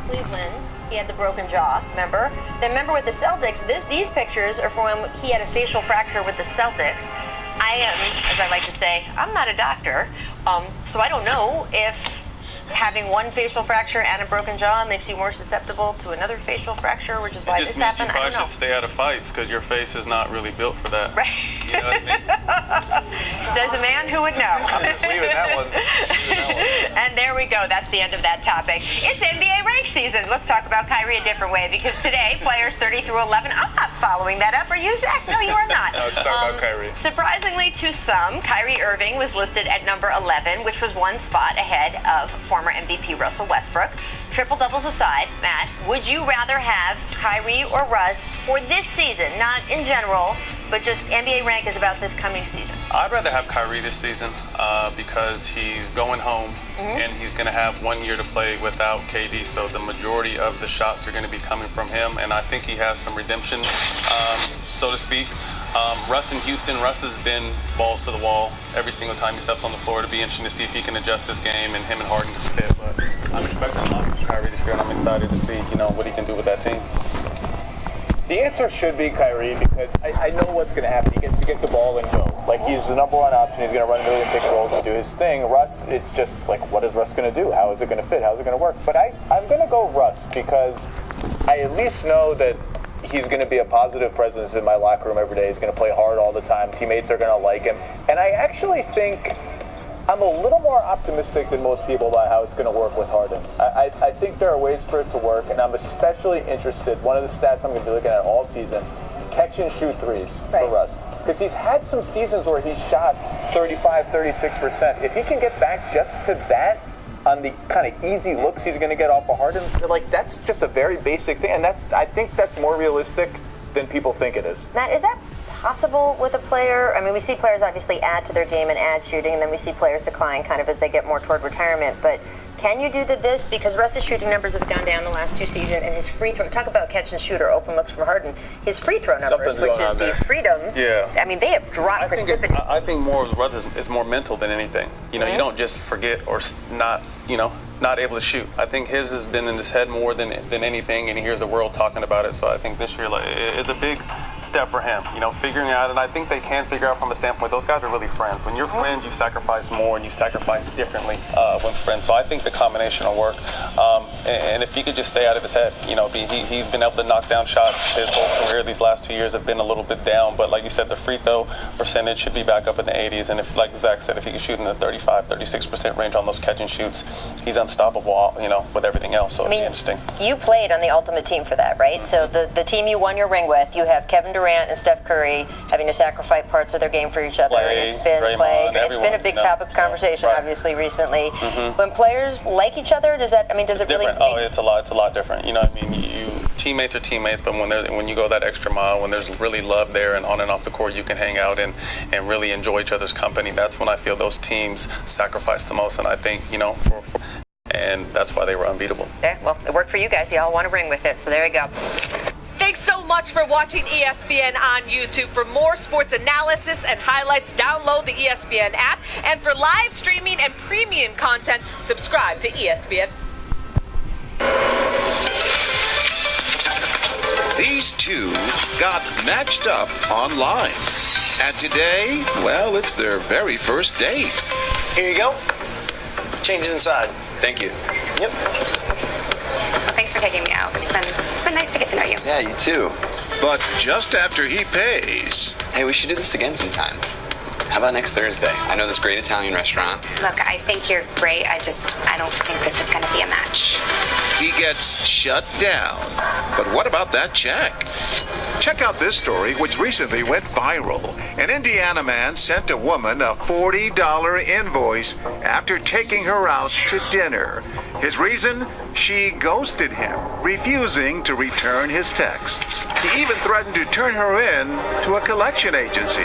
Cleveland, he had the broken jaw, remember? Then remember with the Celtics, these pictures are from when he had a facial fracture with the Celtics. I am, as I like to say, I'm not a doctor, so I don't know if having one facial fracture and a broken jaw makes you more susceptible to another facial fracture, which is why this happened. I don't know. You probably should stay out of fights because your face is not really built for that. Right. You know what I mean? Says a man who would know. Just leaving that one. And there we go. That's the end of that topic. It's NBA rank season. Let's talk about Kyrie a different way because today, players 30 through 11. I'm not following that up. Are you, Zach? No, you are not. No, let's talk about Kyrie. Surprisingly to some, Kyrie Irving was listed at number 11, which was one spot ahead of former MVP Russell Westbrook. Triple doubles aside, Matt, would you rather have Kyrie or Russ for this season? Not in general, but just NBA rank is about this coming season. I'd rather have Kyrie this season because he's going home and he's going to have 1 year to play without KD, so the majority of the shots are going to be coming from him, and I think he has some redemption, so to speak. Russ in Houston, Russ has been balls to the wall every single time he steps on the floor. It'll be interesting to see if he can adjust his game, and him and Harden can fit. But I'm expecting a lot from Kyrie this year, and I'm excited to see, what he can do with that team. The answer should be Kyrie because I know what's going to happen. He gets to get the ball and go. Like, he's the number one option. He's going to run a million pick and rolls and do his thing. Russ, it's just like, what is Russ going to do? How is it going to fit? How is it going to work? But I'm going to go Russ because I at least know that he's going to be a positive presence in my locker room every day. He's going to play hard all the time. Teammates are going to like him. And I actually think I'm a little more optimistic than most people about how it's going to work with Harden. I think there are ways for it to work, and I'm especially interested. One of the stats I'm going to be looking at all season, catch and shoot threes for Russ. Because he's had some seasons where he's shot 35, 36%. If he can get back just to that on the kind of easy looks he's going to get off of Harden, like, that's just a very basic thing. And I think that's more realistic than people think it is. Matt, is that possible with a player? I mean, we see players obviously add to their game and add shooting, and then we see players decline kind of as they get more toward retirement. But can you do this? Because Russ's shooting numbers have gone down the last two seasons, and his free throw, talk about catch and shoot or open looks from Harden, his free throw numbers, which is the freedom, I mean, they have dropped precipitously. I think more of Russ is more mental than anything. You don't just forget or not, not able to shoot. I think his has been in his head more than anything, and he hears the world talking about it. So I think this year is a big step for him, figuring out, and I think they can figure out from a standpoint, those guys are really friends. When you're friends, you sacrifice more and you sacrifice differently when friends. So I think the combination will work. And if he could just stay out of his head, he's been able to knock down shots his whole career. These last 2 years have been a little bit down, but like you said, the free throw percentage should be back up in the 80s. And if, like Zach said, if he can shoot in the 35, 36% range on those catch and shoots, he's unstoppable, with everything else. So it'll be interesting. You played on the ultimate team for that, right? So the team you won your ring with, you have Kevin Durant and Steph Curry having to sacrifice parts of their game for each other. It's been It's been a big topic of conversation, obviously, recently. When players like each other, does it really? It's a lot different. Teammates are teammates, but when you go that extra mile, when there's really love there and on and off the court, you can hang out and really enjoy each other's company. That's when I feel those teams sacrifice the most, and I think and that's why they were unbeatable. Yeah, well, it worked for you guys. Y'all won a ring with it, so there you go. Thanks so much for watching ESPN on YouTube. For more sports analysis and highlights, download the ESPN app. And for live streaming and premium content, subscribe to ESPN. These two got matched up online. And today, well, it's their very first date. Here you go. Changes inside. Thank you. Yep. Thanks for taking me out. It's been nice to get to know you. Yeah, you too. But just after he pays... Hey, we should do this again sometime. How about next Thursday? I know this great Italian restaurant. Look, I think you're great. I don't think this is going to be a match. He gets shut down. But what about that check? Check out this story, which recently went viral. An Indiana man sent a woman a $40 invoice after taking her out to dinner. His reason? She ghosted him, refusing to return his texts. He even threatened to turn her in to a collection agency.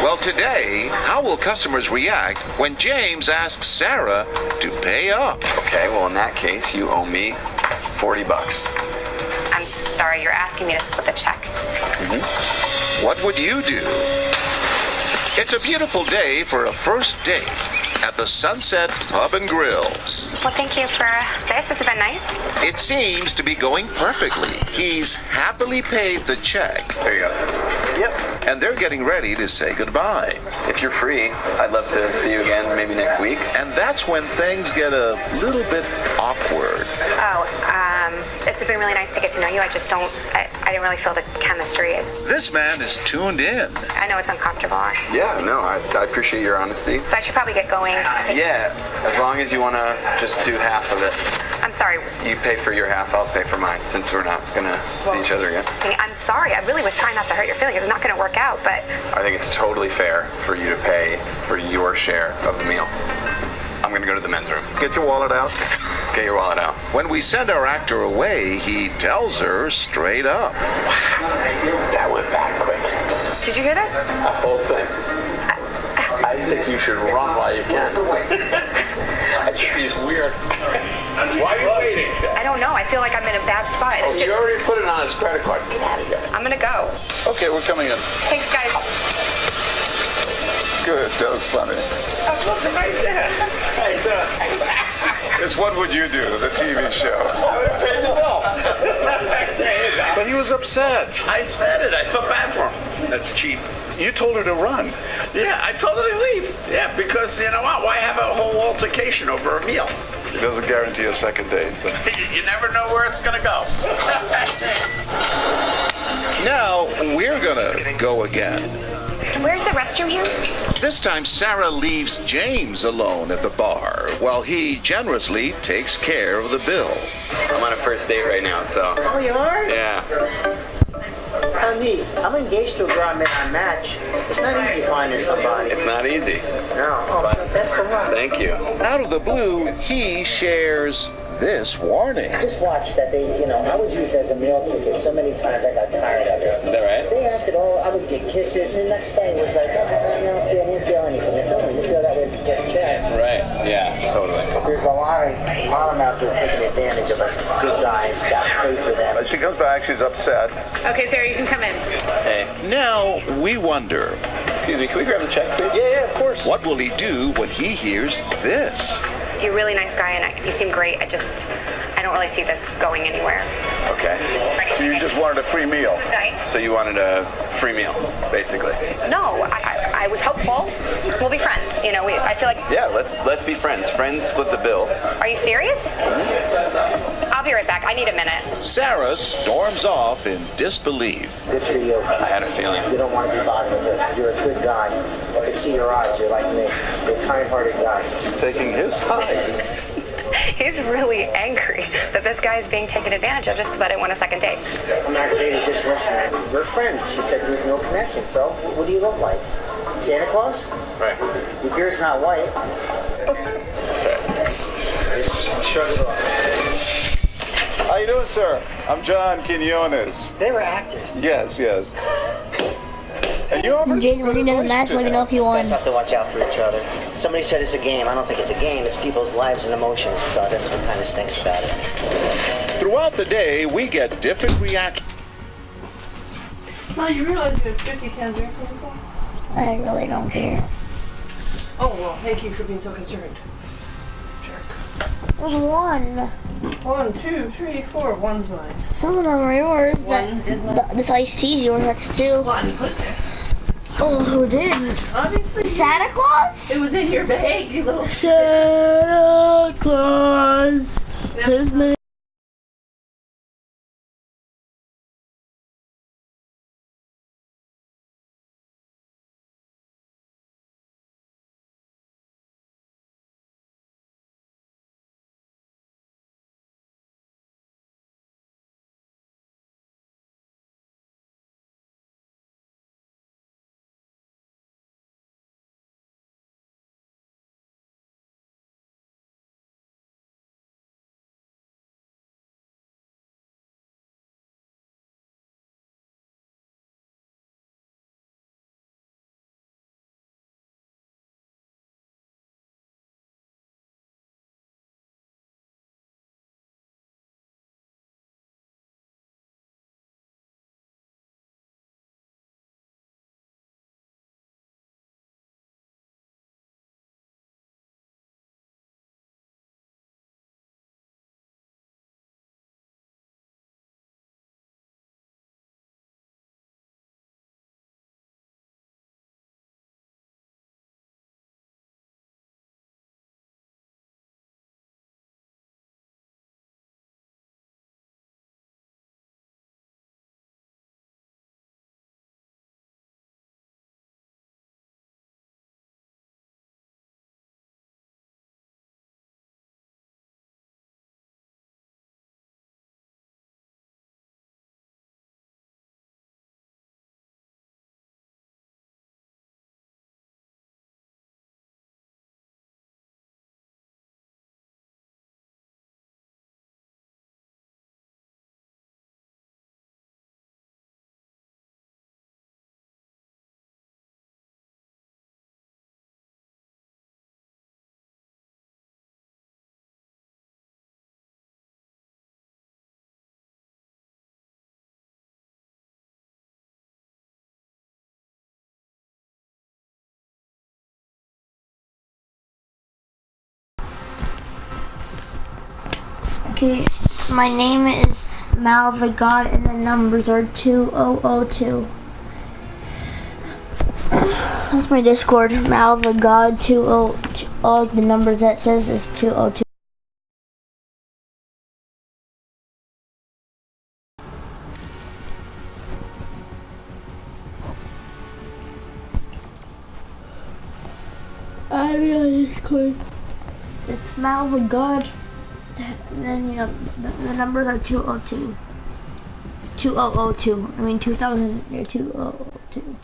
Well, today, how will customers react when James asks Sarah to pay up? Okay, well, in that case, you owe me $40. I'm sorry, you're asking me to split the check. What would you do? It's a beautiful day for a first date. at the Sunset Pub and Grill. Well, thank you for this. This has been nice. It seems to be going perfectly. He's happily paid the check. There you go. Yep. And they're getting ready to say goodbye. If you're free, I'd love to see you again maybe next week. And that's when things get a little bit awkward. Oh, it's been really nice to get to know you. I didn't really feel the chemistry. This man is tuned in. I know it's uncomfortable. Yeah, no, I appreciate your honesty. So I should probably get going. Yeah, as long as you want to just do half of it. I'm sorry. You pay for your half, I'll pay for mine, since we're not going to see each other again. I'm sorry. I really was trying not to hurt your feelings. It's not going to work out, but... I think it's totally fair for you to pay for your share of the meal. I'm going to go to the men's room. Get your wallet out. Get your wallet out. When we send our actor away, he tells her straight up. That went back quick. Did you hear this? The whole thing. I think you should run while you can. I think he's weird. Why are you waiting? I don't know. I feel like I'm in a bad spot. Oh, you already put it on his credit card. Get out of here. I'm going to go. Okay, we're coming in. Thanks, guys. Good, that was funny. It's What Would You Do, the TV show. I would have paid the bill. But he was upset. I said it. I felt bad for him. That's cheap. You told her to run. Yeah, I told her to leave. Yeah, because, you know what? Why have a whole altercation over a meal? It doesn't guarantee a second date, but... You never know where it's going to go. Now, we're gonna go again. Where's the restroom here? This time, Sarah leaves James alone at the bar, while he generously takes care of the bill. I'm on a first date right now, so... Oh, you are? Yeah. How neat. I'm engaged to a girl I met on Match. It's not easy finding somebody. It's not easy. No. Oh, best of luck. Thank you. Out of the blue, he shares this warning. Just watch that I was used as a meal ticket so many times I got tired of it. Is that right? They acted I would get kisses, and next day it was like, I didn't feel anything. It's you feel that way with a cat. Right, yeah, totally. There's a lot of them out there taking advantage of us good guys that pay for them. She comes back, she's upset. Okay, Sarah, you can come in. Hey, Now, we wonder, excuse me, can we grab the check, please? Yeah, of course. what will he do when he hears this? You're a really nice guy, and you seem great. I don't really see this going anywhere. Okay. So you just wanted a free meal. So you wanted a free meal, basically? No, I was hopeful. We'll be friends. I feel like... Yeah, let's be friends. Friends split the bill. Are you serious? I'll be right back. I need a minute. Sarah storms off in disbelief. Good for you. I had a feeling. You don't want to be bothered with her. You're a good guy. I can see your eyes. You're like me. You're a kind-hearted guy. He's taking his side. He's really angry that this guy is being taken advantage of just because I didn't want a second date. I'm aggravated just listening. We're friends. She said there's no connection. So, what do you look like? Santa Claus? Right. Your beard's not white. That's right. Shrug it off. How you doing, sir? I'm John Quinones. They were actors. Yes. And you offered Jaden, when you know the match, let me know if you You won. guys have to watch out for each other. Somebody said it's a game. I don't think it's a game. It's people's lives and emotions. So that's what kind of stinks about it. Throughout the day, we get different reactions. Mom, you realize you have 50 cans of air? I really don't care. Oh, well, thank you for being so concerned. Jerk. There's one. 1, 2, 3, 4. One's mine. Some of them are yours. One is mine. This iced tea's yours. That's two. One, put it there. Oh, who did? Obviously. Santa Claus? It was in your bag, you little. Santa Claus. His name. Okay, my name is Mal the God, and the numbers are 2002. That's my Discord, Mal the God 202. All the numbers that says is 202. I'm on Discord. It's Mal the God. And then, you know, the numbers are 202. 2002. I mean 2000. Yeah, 2002.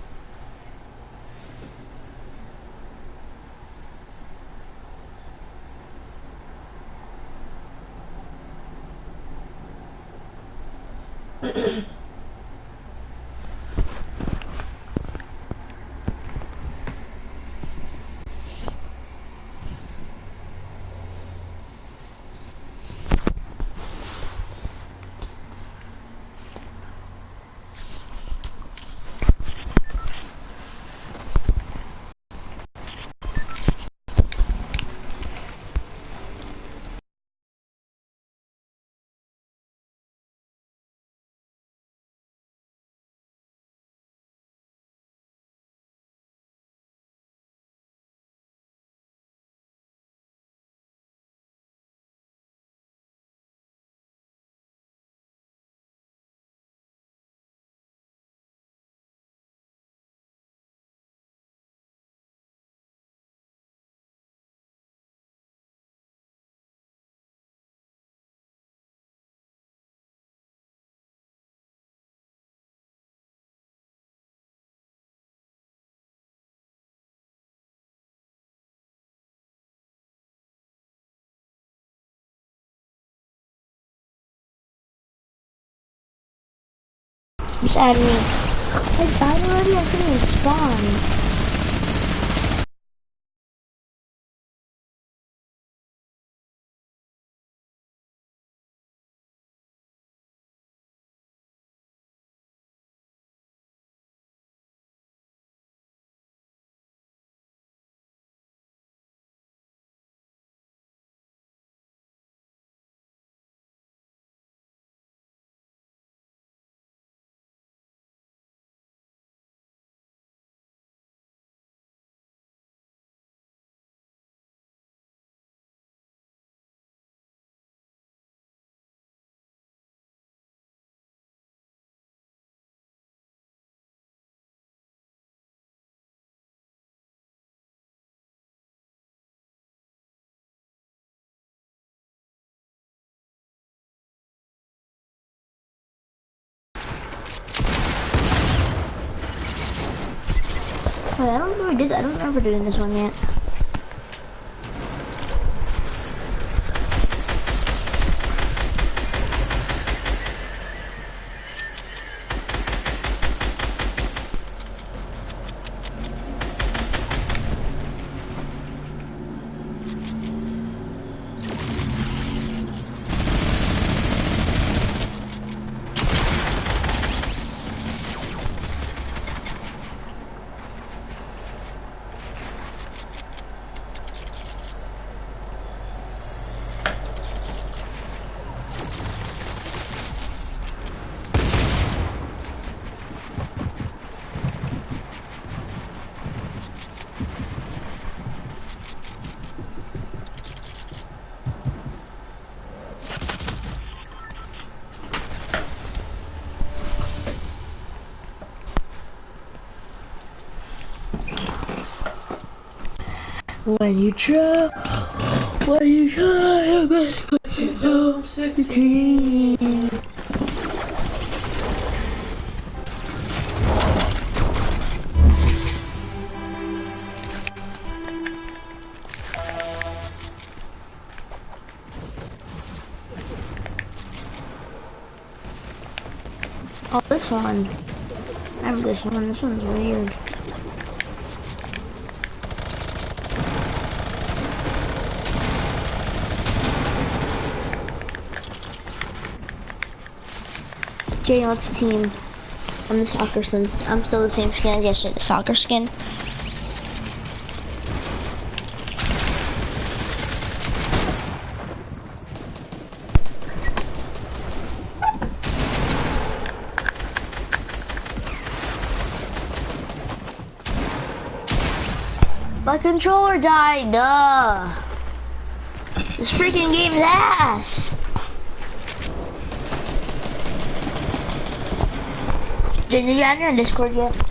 Just add me. I died already? I couldn't even spawn. Wait, I don't know I did that. I don't remember doing this one yet. When you try to make it succeed. Oh, this one. I remember this one. This one's weird. Okay, let's team. I'm the soccer skin. I'm still the same skin as yesterday, the soccer skin. My controller died, duh. This freaking game's ass. Did you add me on Discord yet?